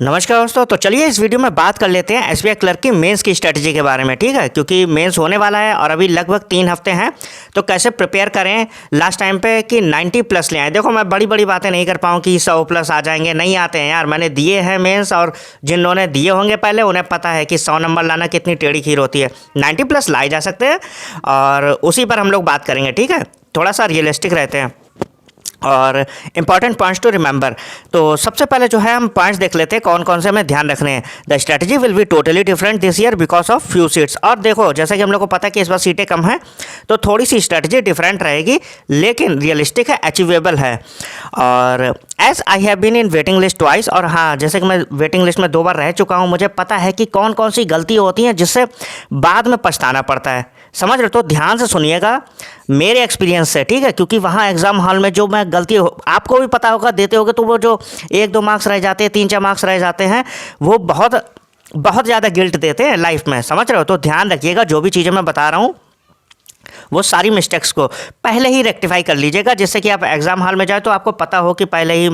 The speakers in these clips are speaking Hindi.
नमस्कार दोस्तों। तो चलिए इस वीडियो में बात कर लेते हैं एसबीआई क्लर्क की मेंस की स्ट्रेटजी के बारे में, ठीक है। क्योंकि मेंस होने वाला है और अभी लगभग 3 हफ्ते हैं, तो कैसे प्रिपेयर करें लास्ट टाइम पे कि 90 प्लस ले आए। देखो मैं बड़ी बड़ी बातें नहीं कर पाऊँ कि 100 प्लस आ जाएंगे, नहीं आते हैं यार। मैंने दिए हैं मेंस और जिन लोगों ने दिए होंगे पहले उन्हें पता है कि 100 नंबर लाना कितनी टेढ़ी खीर होती है। 90 प्लस लाए जा सकते हैं और उसी पर हम लोग बात करेंगे, ठीक है। थोड़ा सा रियलिस्टिक रहते हैं और इंपॉर्टेंट पॉइंट्स टू रिमेंबर। तो सबसे पहले जो है हम पॉइंट्स देख लेते हैं कौन कौन से हमें ध्यान रखने हैं। The strategy will be totally different this year because of few seats. और देखो जैसा कि हम लोग को पता है कि इस बार सीटें कम हैं, तो थोड़ी सी स्ट्रेटजी डिफरेंट रहेगी, लेकिन रियलिस्टिक है, अचीवेबल है। और as I have been in waiting list twice, और हाँ जैसे कि मैं वेटिंग लिस्ट में 2 बार रह चुका हूँ, मुझे पता है कि कौन कौन सी गलती होती हैं जिससे बाद में पछताना पड़ता है। समझ रहे? तो ध्यान से सुनिएगा मेरे एक्सपीरियंस से, ठीक है। क्योंकि वहाँ एग्ज़ाम हॉल में जो मैं गलती आपको भी पता होगा देते होगे, तो वो जो 1-2 मार्क्स रह जाते हैं, 3-4 मार्क्स रह जाते हैं, वो बहुत बहुत ज़्यादा गिल्ट देते हैं लाइफ में। समझ रहे हो? तो ध्यान रखिएगा, जो भी चीज़ें मैं बता रहा हूँ वो सारी मिस्टेक्स को पहले ही रेक्टिफाई कर लीजिएगा, जिससे कि आप एग्ज़ाम हॉल में जाए तो आपको पता हो कि पहले ही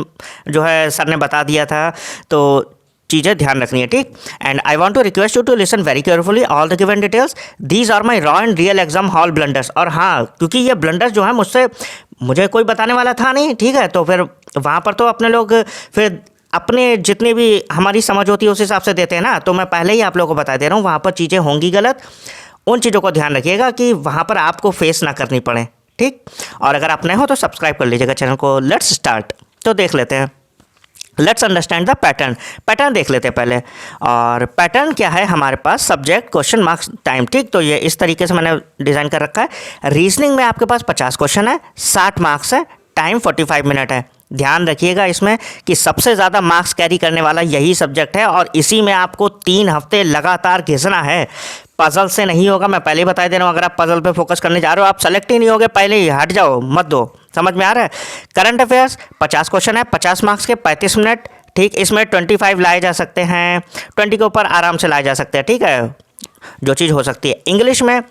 जो है सर ने बता दिया था। तो चीज़ें ध्यान रखनी है, ठीक। And I want to request you to listen very carefully all the given details. These are my raw and real exam hall blunders. और हाँ, क्योंकि ये ब्लंडर्स जो है मुझे कोई बताने वाला था नहीं, ठीक है। तो फिर वहाँ पर तो अपने लोग फिर अपने जितनी भी हमारी समझ होती है उस हिसाब से देते हैं ना। तो मैं पहले ही आप लोगों को बता दे रहा हूँ, वहाँ पर चीज़ें होंगी गलत। उन चीज़ों को ध्यान रखिएगा कि वहाँ पर आपको फेस ना करनी पड़े, ठीक। और अगर आप नए हो तो सब्सक्राइब कर लीजिएगा चैनल को। Let's start. तो देख लेते हैं, लेट्स अंडरस्टैंड द पैटर्न देख लेते हैं पहले। और पैटर्न क्या है हमारे पास? सब्जेक्ट, क्वेश्चन, मार्क्स, टाइम, ठीक। तो ये इस तरीके से मैंने डिज़ाइन कर रखा है। रीजनिंग में आपके पास 50 क्वेश्चन है, 60 मार्क्स है, टाइम 45 मिनट है। ध्यान रखिएगा इसमें कि सबसे ज़्यादा मार्क्स कैरी करने वाला यही सब्जेक्ट है और इसी में आपको 3 हफ्ते लगातार घिसना है। पजल से नहीं होगा, मैं पहले ही बता दे रहा हूँ। अगर आप पजल पे फोकस करने जा रहे हो, आप सेलेक्ट ही नहीं होगे, पहले ही हट जाओ, मत दो। समझ में आ रहा है? करंट अफेयर्स 50 क्वेश्चन है, 50 मार्क्स के, 35 मिनट, ठीक। इसमें 25 लाए जा सकते हैं, 20 के ऊपर आराम से लाए जा सकते हैं, ठीक है, जो चीज़ हो सकती है। इंग्लिश में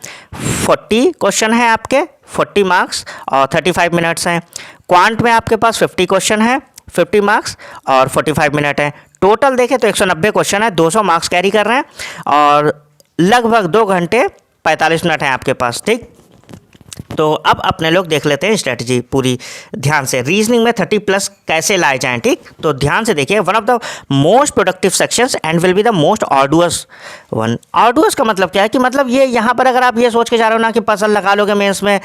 40 क्वेश्चन है आपके, 40 मार्क्स और 35 मिनट्स हैं। क्वांट में आपके पास 50 क्वेश्चन है, 50 मार्क्स और 45 मिनट है। टोटल देखें तो 190 क्वेश्चन है, 200 मार्क्स कैरी कर रहे हैं और लगभग 2 घंटे 45 मिनट हैं आपके पास, ठीक। तो अब अपने लोग देख लेते हैं स्ट्रेटजी पूरी ध्यान से। रीजनिंग में 30 प्लस कैसे लाए जाएं, ठीक। तो ध्यान से देखिए, one of the most productive sections and will be the most arduous one. Arduous का मतलब क्या है कि मतलब ये यहाँ पर अगर आप ये सोच के जा रहे हो ना कि पजल लगा लोगे मेंस में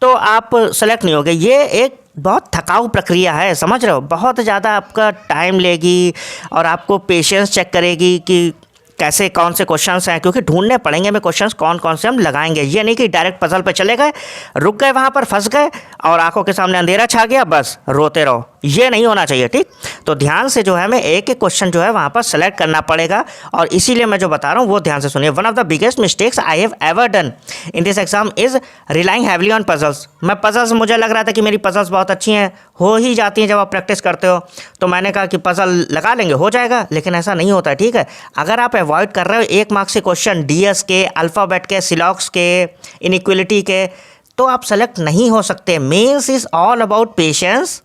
तो आप सेलेक्ट नहीं होगे। ये एक बहुत थकाऊ प्रक्रिया है, समझ रहे हो? बहुत ज़्यादा आपका टाइम लेगी और आपको पेशेंस चेक करेगी कि कैसे कौन से क्वेश्चंस हैं, क्योंकि ढूंढने पड़ेंगे हमें क्वेश्चंस कौन कौन से हम लगाएंगे। ये नहीं कि डायरेक्ट पजल पे चले गए, रुक गए, वहाँ पर फंस गए और आंखों के सामने अंधेरा छा गया, बस रोते रहो। ये नहीं होना चाहिए, ठीक। तो ध्यान से जो है हमें एक एक क्वेश्चन जो है वहाँ पर सेलेक्ट करना पड़ेगा और इसीलिए मैं जो बता रहा हूँ वो ध्यान से सुनिए। One of the biggest mistakes I have ever done in this exam is relying heavily on puzzles. मैं पजल्स, मुझे लग रहा था कि मेरी पजल्स बहुत अच्छी हैं, हो ही जाती हैं जब आप प्रैक्टिस करते हो, तो मैंने कहा कि पजल लगा लेंगे, हो जाएगा, लेकिन ऐसा नहीं होता, ठीक है। अगर आप अवॉइड कर रहे हो 1 मार्क्स के क्वेश्चन, डीएस के, अल्फ़ाबेट के, सिलॉक्स के, इनइक्वलिटी के, तो आप सेलेक्ट नहीं हो सकते। Mains is all about patience.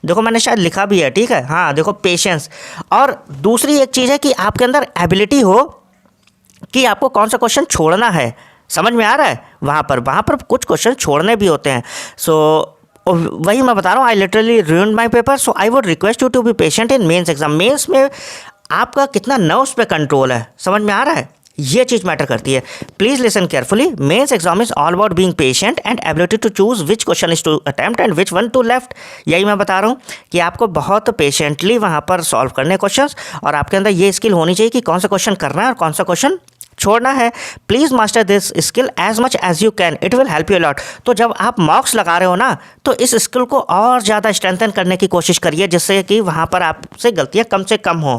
देखो मैंने शायद लिखा भी है, ठीक है, हाँ देखो, पेशेंस। और दूसरी एक चीज़ है कि आपके अंदर एबिलिटी हो कि आपको कौन सा क्वेश्चन छोड़ना है। समझ में आ रहा है? वहाँ पर कुछ क्वेश्चन छोड़ने भी होते हैं। सो वही मैं बता रहा हूँ, I literally ruined my paper, so I would request you to be patient in mains exam. Mains में आपका कितना नर्व्स पे कंट्रोल है, समझ में आ रहा है? ये चीज़ मैटर करती है। Please listen carefully. Mains exam is all about being patient and ability to choose which question is to attempt and which one to left. यही मैं बता रहा हूँ कि आपको बहुत पेशेंटली वहाँ पर सॉल्व करने क्वेश्चंस और आपके अंदर ये स्किल होनी चाहिए कि कौन सा क्वेश्चन करना है और कौन सा क्वेश्चन छोड़ना है। Please master this skill as much as you can, it will help you lot. तो जब आप मॉक्स लगा रहे हो ना, तो इस स्किल को और ज़्यादा स्ट्रेंथन करने की कोशिश करिए, जिससे कि वहाँ पर आपसे गलतियाँ कम से कम हो,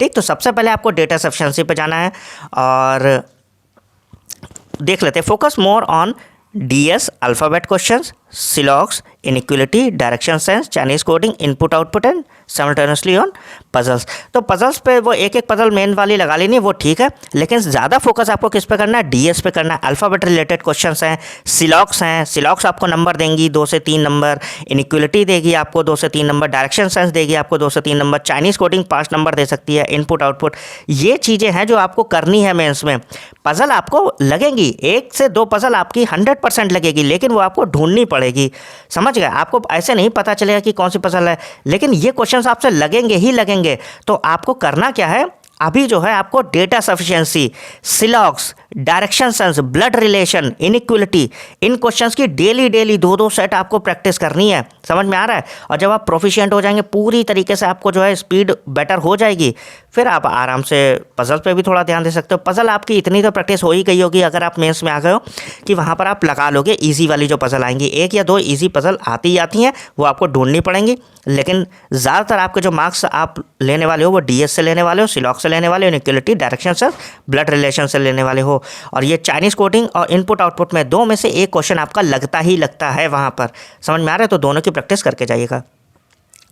ठीक। तो सबसे पहले आपको डेटा सफिशिएंसी पे जाना है और देख लेते हैं। Focus more on DS, alphabet questions, syllogisms, inequality, direction sense, Chinese coding, input output and simultaneously on puzzles. तो पजल्स पे वो एक एक पजल मेन वाली लगा लेनी, वो ठीक है, लेकिन ज़्यादा फोकस आपको किस पे करना है, डीएस पे करना है। अल्फ़ाबेट रिलेटेड क्वेश्चंस हैं, सिलॉक्स हैं, सिलॉक्स आपको नंबर देंगी 2 से 3 नंबर, इनइक्वलिटी देगी आपको 2 से 3 नंबर, डायरेक्शन सेंस देगी आपको 2 से 3 नंबर, चाइनीज़ कोडिंग 5 नंबर दे सकती है, इनपुट आउटपुट। ये चीज़ें हैं जो आपको करनी है मेंस में। पजल आपको लगेंगी, 1 से 2 पजल आपकी 100% लगेगी, लेकिन वो आपको ढूंढनी पड़ेगी, समझ गए। आपको ऐसे नहीं पता चलेगा कि कौन सी पजल है, लेकिन ये क्वेश्चंस आपसे लगेंगे ही लगेंगे। तो आपको करना क्या है, अभी जो है आपको data sufficiency, syllogisms, direction sense, blood relation, inequality, इन क्वेश्चंस की डेली 2-2 सेट आपको प्रैक्टिस करनी है, समझ में आ रहा है। और जब आप प्रोफिशिएंट हो जाएंगे, पूरी तरीके से आपको जो है स्पीड बेटर हो जाएगी, फिर आप आराम से पजल पे भी थोड़ा ध्यान दे सकते हो। पजल आपकी इतनी तो प्रैक्टिस हो ही गई होगी अगर आप मेंस में आ गए हो कि वहाँ पर आप लगा लोगे ईजी वाली जो पजल आएंगी। 1 या 2 ईजी पजल आती ही आती हैं, वो आपको ढूंढनी पड़ेंगी, लेकिन ज़्यादातर आपके जो मार्क्स आप लेने वाले हो वो डीएस से लेने वाले हो, सिलॉक्स से लेने वाले हो, इनइक्वलिटी, डायरेक्शन से, ब्लड रिलेशन से लेने वाले हो। और ये चाइनीज़ कोडिंग और इनपुट आउटपुट में 2 में से एक क्वेश्चन आपका लगता ही लगता है वहाँ पर, समझ में आ रहा है। तो दोनों की प्रैक्टिस करके जाइएगा।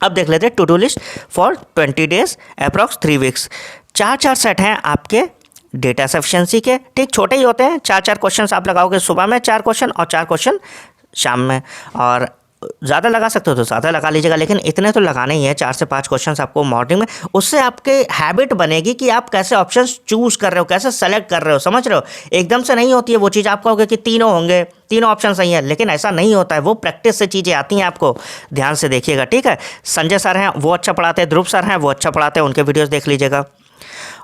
अब देख लेते हैं to do list for 20 days approx 3 weeks. 4-4 set हैं आपके डेटा सफिशिएंसी के, ठीक, छोटे ही होते हैं। 4-4 क्वेश्चन आप लगाओगे, सुबह में 4 क्वेश्चन और 4 क्वेश्चन शाम में। और ज़्यादा लगा सकते हो तो ज़्यादा लगा लीजिएगा, लेकिन इतने तो लगाने ही है, 4 से 5 क्वेश्चंस आपको मॉर्निंग में। उससे आपके हैबिट बनेगी कि आप कैसे ऑप्शंस चूज़ कर रहे हो, कैसे सेलेक्ट कर रहे हो, समझ रहे हो। एकदम से नहीं होती है वो चीज़। आप कहोगे कि तीनों होंगे, तीनों ऑप्शन सही है, लेकिन ऐसा नहीं होता है। वो प्रैक्टिस से चीज़ें आती हैं, आपको ध्यान से देखिएगा, ठीक है। संजय सर हैं, वो अच्छा पढ़ाते हैं, ध्रुव सर हैं, वो अच्छा पढ़ाते हैं, उनके वीडियोज़ देख लीजिएगा।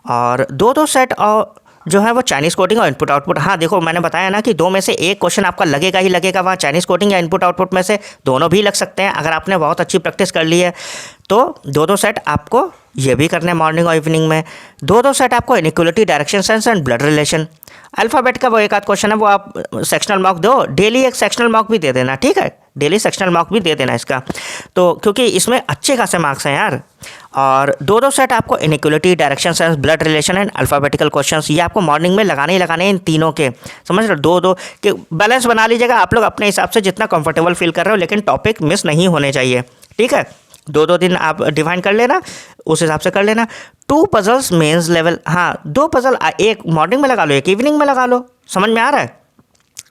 और 2-2 सेट और जो है वो चाइनीज़ कोडिंग और इनपुट आउटपुट। हाँ देखो, मैंने बताया ना कि 2 में से एक क्वेश्चन आपका लगेगा ही लगेगा, वहाँ चाइनीज़ कोडिंग या इनपुट आउटपुट में से दोनों भी लग सकते हैं अगर आपने बहुत अच्छी प्रैक्टिस कर ली है। तो 2-2 सेट आपको ये भी करने हैं मॉर्निंग और इवनिंग में। 2-2 सेट आपको inequality, direction sense and blood relation. Alphabet का वो एक आध क्वेश्चन है, वो आप सेक्शनल मॉक दो, डेली एक सेक्शनल मॉक भी दे देना, ठीक है, डेली सेक्शनल मॉक भी दे देना इसका, तो क्योंकि इसमें अच्छे खासे मार्क्स हैं यार। और 2-2 सेट आपको inequality, direction sense, blood relation and alphabetical questions, ये आपको मॉर्निंग में लगाने ही लगाने हैं इन तीनों के, समझ रहे हो। 2-2 के बैलेंस बना लीजिएगा आप लोग अपने हिसाब से, जितना कंफर्टेबल फील कर रहे हो, लेकिन टॉपिक मिस नहीं होने चाहिए, ठीक है। 2-2 दिन आप डिफाइन कर लेना, उस हिसाब से कर लेना। 2 पजल्स मेंस लेवल, हाँ 2 पजल, एक मॉर्निंग में लगा लो, एक इवनिंग में लगा लो, समझ में आ रहा है।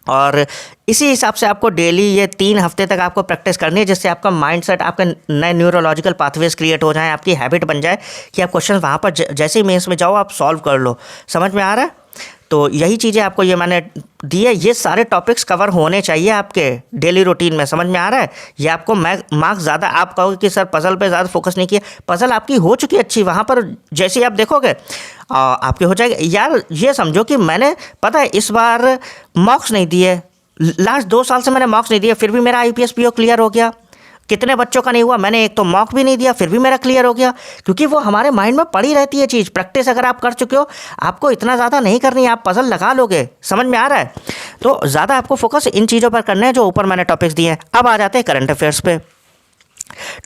और इसी हिसाब से आपको डेली ये 3 हफ्ते तक आपको प्रैक्टिस करनी है, जिससे आपका माइंड सेट, आपके नए न्यूरोलॉजिकल पाथवेज क्रिएट हो जाएं, आपकी हैबिट बन जाए कि आप क्वेश्चन वहाँ पर जैसे ही मेंस में जाओ आप सॉल्व कर लो, समझ में आ रहा है। तो यही चीज़ें आपको ये मैंने दी है, ये सारे टॉपिक्स कवर होने चाहिए आपके डेली रूटीन में, समझ में आ रहा है। ये आपको मार्क्स ज़्यादा, आप कहोगे कि सर पजल पे ज़्यादा फोकस नहीं किया, पजल आपकी हो चुकी अच्छी, वहाँ पर जैसे ही आप देखोगे आपके हो जाएगा। यार ये समझो कि मैंने, पता है, इस बार मॉक्स नहीं दिए, लास्ट 2 साल से मैंने मॉक्स नहीं दिए, फिर भी मेरा IPS PO क्लियर हो गया। कितने बच्चों का नहीं हुआ, मैंने एक तो मॉक भी नहीं दिया फिर भी मेरा क्लियर हो गया, क्योंकि वो हमारे माइंड में पड़ी रहती है चीज़। प्रैक्टिस अगर आप कर चुके हो, आपको इतना ज़्यादा नहीं करनी है, आप पजल लगा लोगे, समझ में आ रहा है। तो ज़्यादा आपको फोकस इन चीज़ों पर करना है जो ऊपर मैंने टॉपिक्स दिए हैं। अब आ जाते हैं करंट अफेयर्स पे।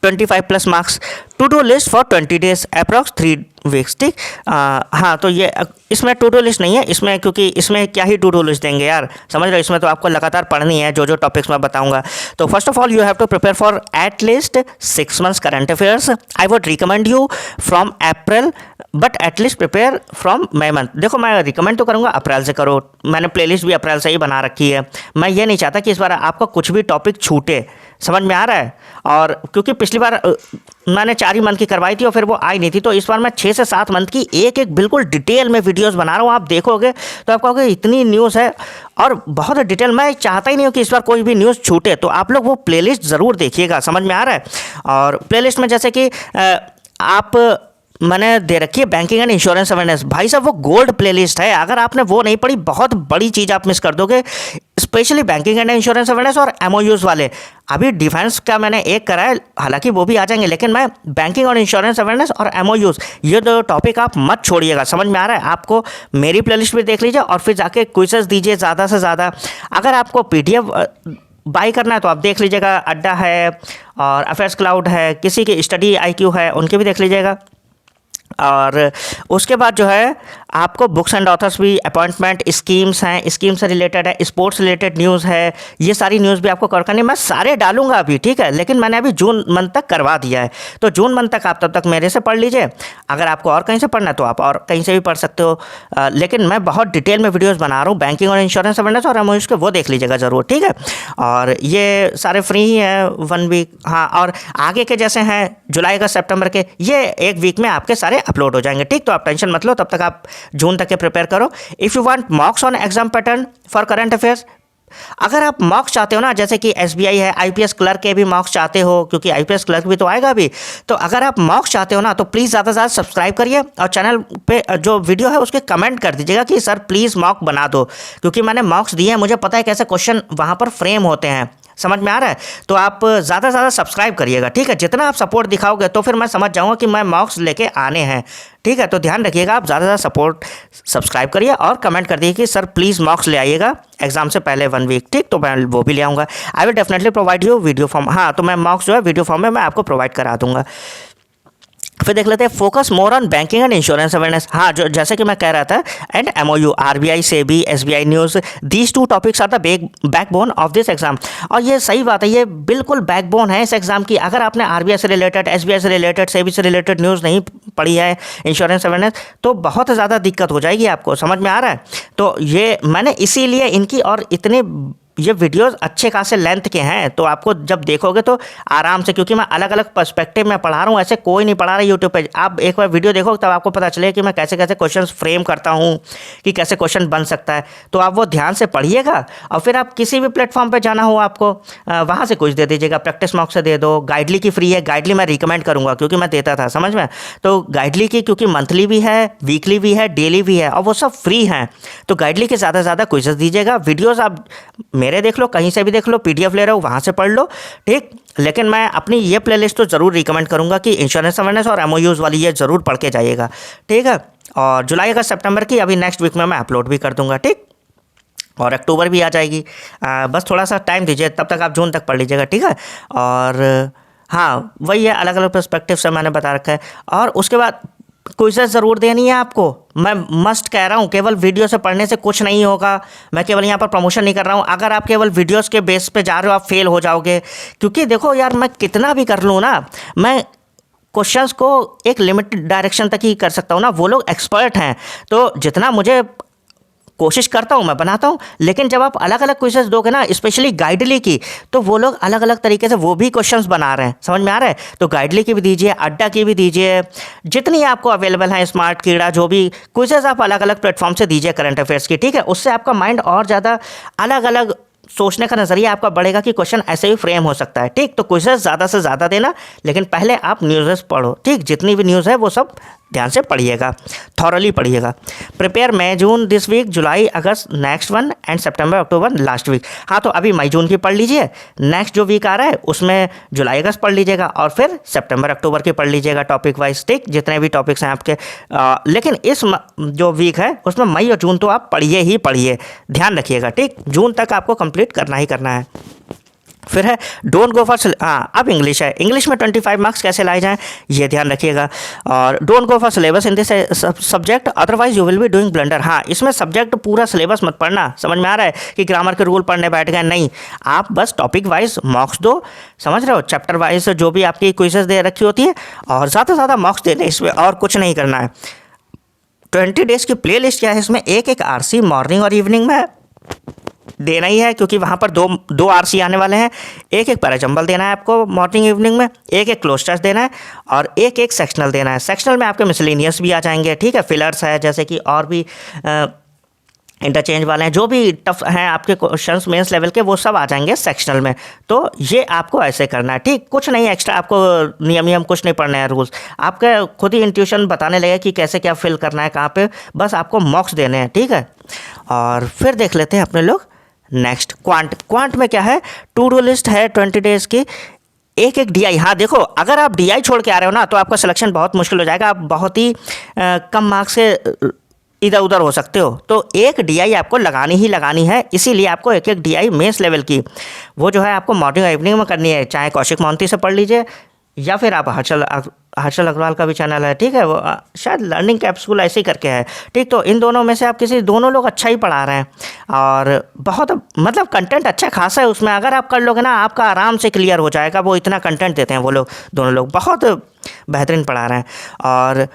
25+ marks, to do list for 20 days approx 3 weeks, ठीक। हाँ तो ये इसमें टू डू लिस्ट नहीं है इसमें, क्योंकि इसमें क्या ही टू डू लिस्ट देंगे यार, समझ रहे हो। इसमें तो आपको लगातार पढ़नी है जो टॉपिक्स मैं बताऊंगा। तो first of all you have to prepare for at least 6 months current affairs. I would recommend you from April, but at least prepare from May month. देखो मैं रिकमेंड तो करूँगा अप्रैल से करो, मैंने प्लेलिस्ट भी अप्रैल से ही बना रखी है। मैं ये नहीं चाहता कि इस बार आपका कुछ भी टॉपिक छूटे, समझ में आ रहा है। और क्योंकि पिछली बार मैंने 4 ही मंथ की करवाई थी और फिर वो आई नहीं थी, तो इस बार मैं 6 से 7 मंथ की एक बिल्कुल डिटेल में वीडियोस बना रहा हूँ। आप देखोगे तो आप कहोगे इतनी न्यूज़ है और बहुत डिटेल। मैं चाहता ही नहीं हूँ कि इस बार कोई भी न्यूज़ छूटे, तो आप लोग वो प्लेलिस्ट ज़रूर देखिएगा, समझ में आ रहा है। और प्लेलिस्ट में जैसे कि आप मैंने दे रखी है बैंकिंग एंड इंश्योरेंस अवेयरनेस, भाई साहब वो गोल्ड प्लेलिस्ट है। अगर आपने वो नहीं पढ़ी, बहुत बड़ी चीज़ आप मिस कर दोगे, specially banking and insurance awareness और MOUs वाले। अभी डिफेंस का मैंने एक करा है, हालांकि वो भी आ जाएंगे, लेकिन मैं बैंकिंग और इंश्योरेंस अवेयरनेस और MOUs, ये 2 टॉपिक आप मत छोड़िएगा, समझ में आ रहा है। आपको मेरी प्लेलिस्ट भी देख लीजिए और फिर जाके क्विज़ेस दीजिए ज़्यादा से ज़्यादा। अगर आपको PDF बाई करना है तो आप देख लीजिएगा, अड्डा है और अफेयर्स क्लाउड है, किसी की स्टडी IQ है, उनके भी देख लीजिएगा। और उसके बाद जो है आपको बुक्स एंड ऑथर्स भी, अपॉइंटमेंट, स्कीम्स हैं, स्कीम से रिलेटेड है, स्पोर्ट्स रिलेटेड न्यूज़ है, ये सारी न्यूज़ भी आपको कवर करनी है। मैं सारे डालूंगा अभी, ठीक है, लेकिन मैंने अभी जून मंथ तक करवा दिया है। तो जून मंथ तक आप तब तक मेरे से पढ़ लीजिए। अगर आपको और कहीं से पढ़ना है तो आप और कहीं से भी पढ़ सकते हो, लेकिन मैं बहुत डिटेल में वीडियोज़ बना रहा हूँ बैंकिंग और इंश्योरेंस अवेयरनेस और एमओयूज़ के, वो देख लीजिएगा ज़रूर, ठीक है। और ये सारे फ्री ही है 1 वीक। हाँ, और आगे के जैसे हैं जुलाई का, सितंबर के, ये 1 वीक में आपके सारे अपलोड हो जाएंगे, ठीक। तो आप टेंशन मत लो, तब तक आप जून तक के प्रिपेयर करो। If you want मॉक्स on exam pattern for current affairs, अगर आप मॉक्स चाहते हो ना, जैसे कि एसबीआई है, आईपीएस क्लर्क के भी मॉक्स चाहते हो, क्योंकि आईपीएस क्लर्क भी तो आएगा अभी, तो अगर आप मॉक्स चाहते हो ना तो प्लीज़ ज़्यादा से ज़्यादा सब्सक्राइब करिए और चैनल पे जो वीडियो है उसके कमेंट कर दीजिएगा कि सर प्लीज़ मॉक बना दो, क्योंकि मैंने मॉक्स दिए हैं, मुझे पता है कैसे क्वेश्चन वहाँ पर फ्रेम होते हैं। समझ में आ रहा है? तो आप ज़्यादा से ज़्यादा सब्सक्राइब करिएगा, ठीक है। जितना आप सपोर्ट दिखाओगे तो फिर मैं समझ जाऊँगा कि मैं मॉक्स लेके आने हैं, ठीक है। तो ध्यान रखिएगा, आप ज़्यादा से ज़्यादा सपोर्ट, सब्सक्राइब करिए और कमेंट कर दीजिए कि सर प्लीज़ मॉक्स ले आइएगा एग्जाम से पहले 1 वीक, ठीक। तो मैं वो भी ले आऊँगा। I will definitely provide you video form. हाँ, तो मैं मॉक्स जो है वीडियो फॉर्म में मैं आपको प्रोवाइड करा दूँगा। फिर देख लेते हैं focus more on banking and insurance awareness. हाँ, जो जैसे कि मैं कह रहा था, and MOU, RBI, SEBI, SBI news, these 2 topics are the backbone of this exam. और ये सही बात है, ये बिल्कुल बैकबोन है इस एग्जाम की। अगर आपने आरबीआई से रिलेटेड, एसबीआई से रिलेटेड, सेबी से रिलेटेड न्यूज़ नहीं पढ़ी है, इंश्योरेंस अवेयरनेस, तो बहुत ज़्यादा दिक्कत हो जाएगी आपको। समझ में आ रहा है? तो ये मैंने इसीलिए इनकी, और इतने ये वीडियोस अच्छे खासे लेंथ के हैं, तो आपको जब देखोगे तो आराम से, क्योंकि मैं अलग अलग पर्सपेक्टिव में पढ़ा रहा हूँ, ऐसे कोई नहीं पढ़ा रहा यूट्यूब पे। आप एक बार वीडियो देखो तब आपको पता चलेगा कि मैं कैसे कैसे क्वेश्चंस फ्रेम करता हूँ, कि कैसे क्वेश्चन बन सकता है। तो आप वो ध्यान से पढ़िएगा, और फिर आप किसी भी प्लेटफॉर्म पे जाना हो आपको, वहाँ से कुछ दे दीजिएगा, प्रैक्टिस मॉक से दे दो। गाइडली की फ्री है, गाइडली मैं रिकमेंड करूँगा क्योंकि मैं देता था, समझ में। तो गाइडली की, क्योंकि मंथली भी है, वीकली भी है, डेली भी है, और वो सब फ्री हैं, तो गाइडली के ज़्यादा से ज़्यादा क्विज़ दीजिएगा। वीडियोज़ आप मेरे देख लो, कहीं से भी देख लो, पीडीएफ ले रहे हो वहाँ से पढ़ लो, ठीक। लेकिन मैं अपनी ये प्लेलिस्ट तो ज़रूर रिकमेंड करूँगा कि इंश्योरेंस अवेयरनेस और एमओयूज़ वाली ये ज़रूर पढ़ के जाइएगा, ठीक है। और जुलाई का, सितंबर की अभी नेक्स्ट वीक में मैं अपलोड भी कर दूँगा, ठीक। और अक्टूबर भी आ जाएगी, बस थोड़ा सा टाइम दीजिए, तब तक आप जून तक पढ़ लीजिएगा, ठीक है। और हाँ, वही है, अलग अलग पर्सपेक्टिव से मैंने बता रखा है। और उसके बाद क्विज़ेस ज़रूर देनी है आपको। मैं मस्ट कह रहा हूँ, केवल वीडियो से पढ़ने से कुछ नहीं होगा। मैं केवल यहाँ पर प्रमोशन नहीं कर रहा हूँ। अगर आप केवल वीडियोस के बेस पे जा रहे हो, आप फेल हो जाओगे। क्योंकि देखो यार, मैं कितना भी कर लूँ ना, मैं क्वेश्चंस को एक लिमिटेड डायरेक्शन तक ही कर सकता हूँ ना। वो लोग एक्सपर्ट हैं, तो जितना मुझे कोशिश करता हूँ मैं बनाता हूँ। लेकिन जब आप अलग अलग क्वेश्चंस दोगे ना, स्पेशली गाइडली की, तो वो लोग अलग अलग तरीके से वो भी क्वेश्चंस बना रहे हैं। समझ में आ रहा है? तो गाइडली की भी दीजिए, अड्डा की भी दीजिए, जितनी आपको अवेलेबल है, स्मार्ट कीड़ा, जो भी क्विजेस आप अलग अलग प्लेटफॉर्म से दीजिए करंट अफेयर्स की, ठीक है। उससे आपका माइंड और ज़्यादा अलग अलग सोचने का नज़रिया आपका बढ़ेगा कि क्वेश्चन ऐसे भी फ्रेम हो सकता है, ठीक। तो क्विजेस ज़्यादा से ज़्यादा देना, लेकिन पहले आप न्यूज़ पढ़ो, ठीक। जितनी भी न्यूज़ है वो सब ध्यान से पढ़िएगा, थॉरली पढ़िएगा। Prepare May June this week, July August next one, and September October last week. हाँ, तो अभी मई जून की पढ़ लीजिए, नेक्स्ट जो वीक आ रहा है उसमें जुलाई अगस्त पढ़ लीजिएगा, और फिर सितंबर अक्टूबर की पढ़ लीजिएगा टॉपिक वाइज, ठीक। जितने भी टॉपिक्स हैं आपके, लेकिन इस जो वीक है उसमें मई और जून तो आप पढ़िए ही पढ़िए, ध्यान रखिएगा, ठीक। जून तक आपको कंप्लीट करना ही करना है। फिर है डोंट गो फॉर, हाँ अब इंग्लिश है, इंग्लिश में 25 मार्क्स कैसे लाए जाएं ये ध्यान रखिएगा। और don't go for syllabus in this subject, otherwise you will be doing blunder. हाँ, इसमें सब्जेक्ट पूरा सिलेबस मत पढ़ना। समझ में आ रहा है कि ग्रामर के रूल पढ़ने बैठ गए, नहीं। आप बस टॉपिक वाइज मार्क्स दो, समझ रहे हो, चैप्टर वाइज जो भी आपकी क्विज़ेस दे रखी होती है, और ज़्यादा से ज़्यादा मार्क्स देने, इसमें और कुछ नहीं करना है। 20 डेज़ की प्ले लिस्ट क्या है, इसमें एक एक आरसी मॉर्निंग और इवनिंग में देना ही है, क्योंकि वहाँ पर दो आरसी आने वाले हैं। एक एक पैराजंबल देना है आपको मॉर्निंग इवनिंग में, एक एक क्लोज टेस्ट देना है, और एक एक सेक्शनल देना है। सेक्शनल में आपके मिसलेनियस भी आ जाएंगे, ठीक है, फिलर्स है, जैसे कि और भी इंटरचेंज वाले हैं, जो भी टफ हैं आपके क्वेश्चंस मेंस लेवल के, वो सब आ जाएंगे सेक्शनल में। तो ये आपको ऐसे करना है, ठीक। कुछ नहीं एक्स्ट्रा आपको नियम कुछ नहीं पढ़ना है, रूल्स आपके खुद ही इंट्यूशन बताने लगे कि कैसे क्या फिल करना है, कहाँ पे, बस आपको मॉक्स देने हैं, ठीक है। और फिर देख लेते हैं अपने लोग नेक्स्ट क्वांट में क्या है, टू डू लिस्ट है 20 डेज़ की, एक एक डीआई। हाँ देखो, अगर आप डीआई छोड़ के आ रहे हो ना, तो आपका सिलेक्शन बहुत मुश्किल हो जाएगा। आप बहुत ही कम मार्क्स से इधर उधर हो सकते हो। तो एक डीआई आपको लगानी ही लगानी है, इसीलिए आपको एक एक डीआई मेंस लेवल की, वो जो है आपको मॉर्निंग और इवनिंग में करनी है। चाहे कौशिक मोहंती से पढ़ लीजिए, या फिर आप हर्षल हर्षल अग्रवाल का भी चैनल है, ठीक है, वो शायद लर्निंग कैप्सूल ऐसे ही करके है, ठीक। तो इन दोनों में से आप किसी, दोनों लोग अच्छा ही पढ़ा रहे हैं और बहुत मतलब कंटेंट अच्छा खासा है उसमें। अगर आप कर लोगे ना, आपका आराम से क्लियर हो जाएगा। वो इतना कंटेंट देते हैं वो लोग, दोनों लोग बहुत बेहतरीन पढ़ा रहे हैं। और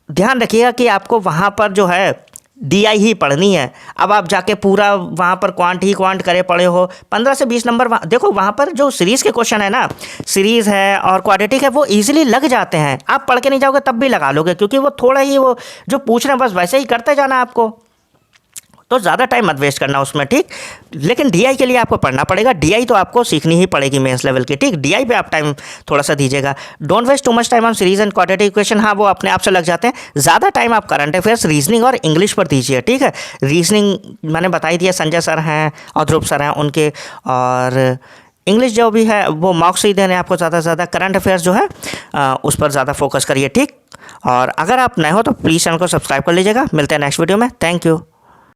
ध्यान रखिएगा कि आपको वहाँ पर जो है DI ही पढ़नी है। अब आप जाके पूरा वहाँ पर क्वांट करे पढ़े हो, 15 से 20 नंबर देखो वहाँ पर जो सीरीज़ के क्वेश्चन है ना, सीरीज़ है और क्वाड्रेटिक है, वो इजीली लग जाते हैं। आप पढ़ के नहीं जाओगे तब भी लगा लोगे, क्योंकि वो थोड़ा ही वो जो पूछ रहे हैं बस वैसे ही करते जाना आपको। तो ज़्यादा टाइम मत वेस्ट करना उसमें, ठीक। लेकिन DI के लिए आपको पढ़ना पड़ेगा। DI तो आपको सीखनी ही पड़ेगी मेंस लेवल की, ठीक। DI पे आप टाइम थोड़ा सा दीजिएगा। Don't waste too much time on series and quadratic equation. हाँ, वो अपने आप से लग जाते हैं। ज़्यादा टाइम आप करंट अफेयर्स, रीजनिंग और इंग्लिश पर दीजिए, ठीक है। रीजनिंग मैंने बताई दिया, संजय सर हैं और ध्रुव सर हैं उनके, और इंग्लिश जो भी है वो मॉक से ही देने आपको ज़्यादा से ज़्यादा। करंट अफेयर्स जो है उस पर ज़्यादा फोकस करिए, ठीक। और अगर आप नए हो तो प्लीज़ चैनल को सब्सक्राइब कर लीजिएगा। मिलते हैं नेक्स्ट वीडियो में। Thank you.